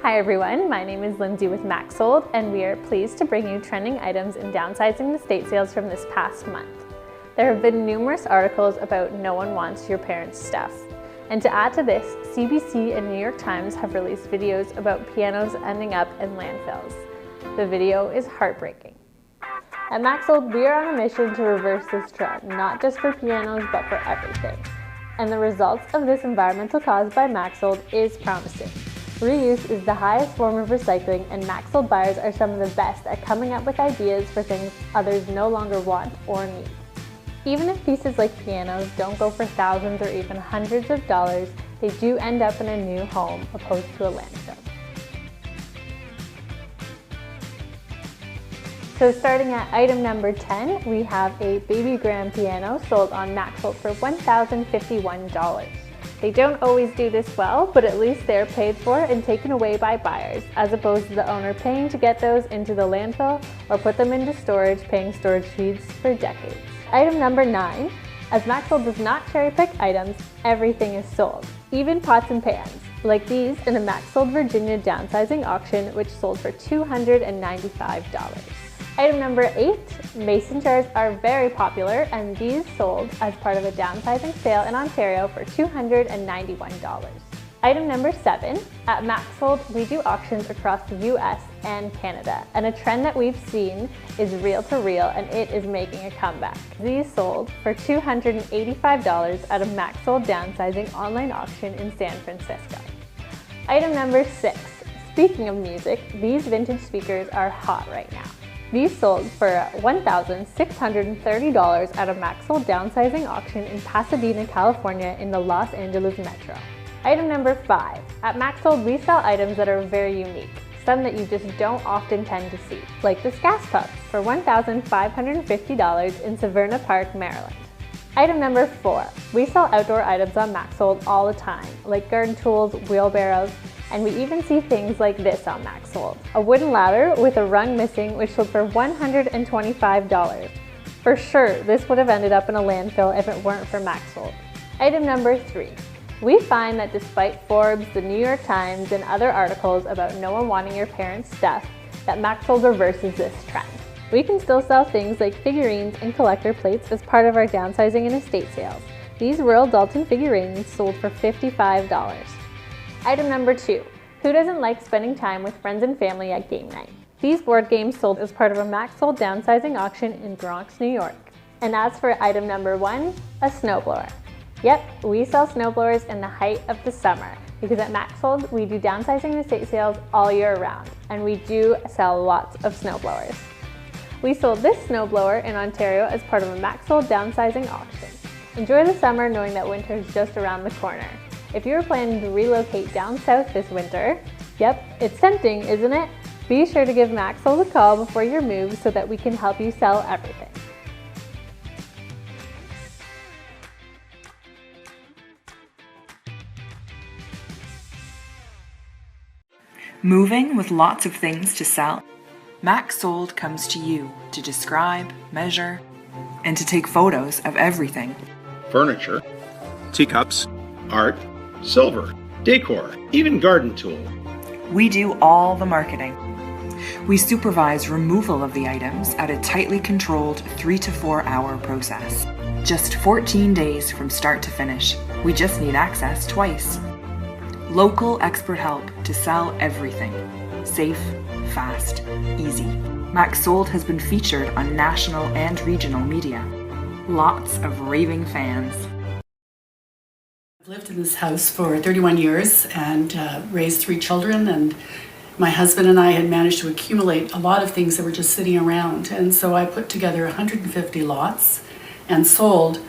Hi everyone, my name is Lindsey with Maxsold, and we are pleased to bring you trending items in downsizing estate sales from this past month. There have been numerous articles about no one wants your parents' stuff. And to add to this, CBC and New York Times have released videos about pianos ending up in landfills. The video is heartbreaking. At Maxsold, we are on a mission to reverse this trend, not just for pianos, but for everything. And the results of this environmental cause by Maxsold is promising. Reuse is the highest form of recycling, and Maxsold buyers are some of the best at coming up with ideas for things others no longer want or need. Even if pieces like pianos don't go for thousands or even hundreds of dollars, they do end up in a new home opposed to a landfill. So starting at item number 10, we have a baby grand piano sold on Maxsold for $1,051. They don't always do this well, but at least they're paid for and taken away by buyers, as opposed to the owner paying to get those into the landfill or put them into storage, paying storage fees for decades. Item number 9, as Maxsold does not cherry pick items, everything is sold, even pots and pans, like these in a Maxsold Virginia downsizing auction, which sold for $295. Item number 8, mason jars are very popular, and these sold as part of a downsizing sale in Ontario for $291. Item number 7, at Maxsold we do auctions across the US and Canada, and a trend that we've seen is reel to reel, and it is making a comeback. These sold for $285 at a Maxsold downsizing online auction in San Francisco. Item number 6, speaking of music, these vintage speakers are hot right now. These sold for $1,630 at a Maxsold downsizing auction in Pasadina, California in the Los Angeles metro. Item number 5. At Maxsold, we sell items that are very unique, some that you just don't often tend to see, like this gas pump for $1,550 in Saverna Park, Maryland. Item number 4. We sell outdoor items on Maxsold all the time, like garden tools, wheelbarrows, and we even see things like this on Maxsold. A wooden ladder with a rung missing, which sold for $125. For sure, this would have ended up in a landfill if it weren't for Maxsold. Item number 3. We find that despite Forbes, the New York Times, and other articles about no one wanting your parents' stuff, that Maxsold reverses this trend. We can still sell things like figurines and collector plates as part of our downsizing and estate sales. These Royal Dalton figurines sold for $55. Item number 2. Who doesn't like spending time with friends and family at game night? These board games sold as part of a Maxsold downsizing auction in Bronx, New York. And as for item number 1, a snowblower. Yep, we sell snowblowers in the height of the summer, because at Maxsold we do downsizing and estate sales all year round, and we do sell lots of snowblowers. We sold this snowblower in Ontario as part of a Maxsold downsizing auction. Enjoy the summer knowing that winter is just around the corner. If you are planning to relocate down south this winter, yep, it's tempting, isn't it? Be sure to give Maxsold a call before your move so that we can help you sell everything. Moving with lots of things to sell? Maxsold comes to you to describe, measure, and to take photos of everything. Furniture, teacups, art, silver, decor, even garden tools. We do all the marketing. We supervise removal of the items at a tightly controlled 3 to 4 hour process. Just 14 days from start to finish. We just need access twice. Local expert help to sell everything. Safe, fast, easy. Maxsold has been featured on national and regional media. Lots of raving fans. I've lived in this house for 31 years and raised 3 children, and my husband and I had managed to accumulate a lot of things that were just sitting around, and so I put together 150 lots and sold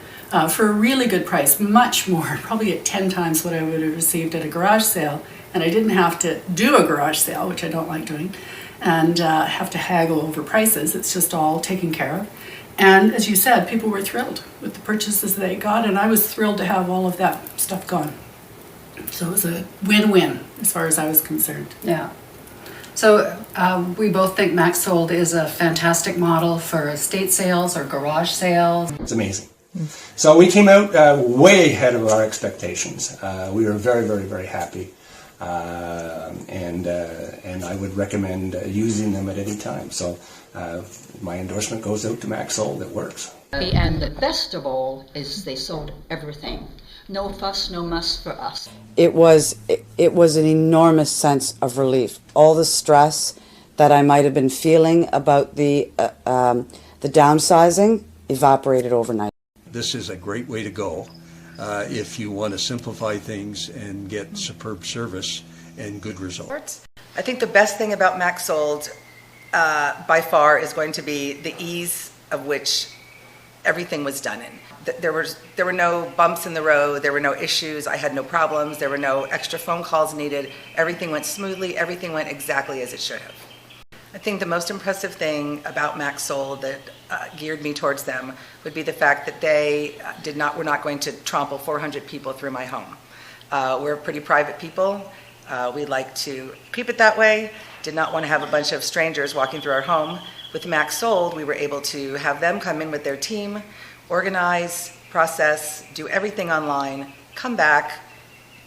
for a really good price, much more, probably at 10 times what I would have received at a garage sale, and I didn't have to do a garage sale, which I don't like doing, and have to haggle over prices. It's just all taken care of. And as you said, people were thrilled with the purchases they got, and I was thrilled to have all of that stuff gone. So it was a win-win as far as I was concerned. Yeah. So we both think Maxsold is a fantastic model for estate sales or garage sales. It's amazing. So we came out way ahead of our expectations. We were very, very, very happy. And and I would recommend using them at any time. So my endorsement goes out to Maxsold. It works. And the best of all is they sold everything. No fuss, no muss for us. It was an enormous sense of relief. All the stress that I might have been feeling about the downsizing evaporated overnight. This is a great way to go if you want to simplify things and get superb service and good results. I think the best thing about Maxsold by far is going to be the ease of which everything was done in. There were no bumps in the road, there were no issues, I had no problems, there were no extra phone calls needed. Everything went smoothly, everything went exactly as it should have. I think the most impressive thing about Maxsold that geared me towards them would be the fact that they were not going to trample 400 people through my home. We're pretty private people. We like to keep it that way. Did not want to have a bunch of strangers walking through our home. With Maxsold, we were able to have them come in with their team, organize, process, do everything online, come back,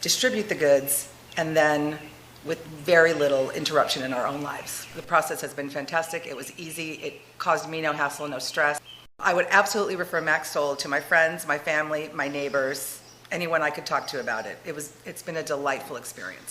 distribute the goods, and then with very little interruption in our own lives. The process has been fantastic. It was easy. It caused me no hassle, no stress. I would absolutely refer Maxsold to my friends, my family, my neighbors, anyone I could talk to about it. It's been a delightful experience.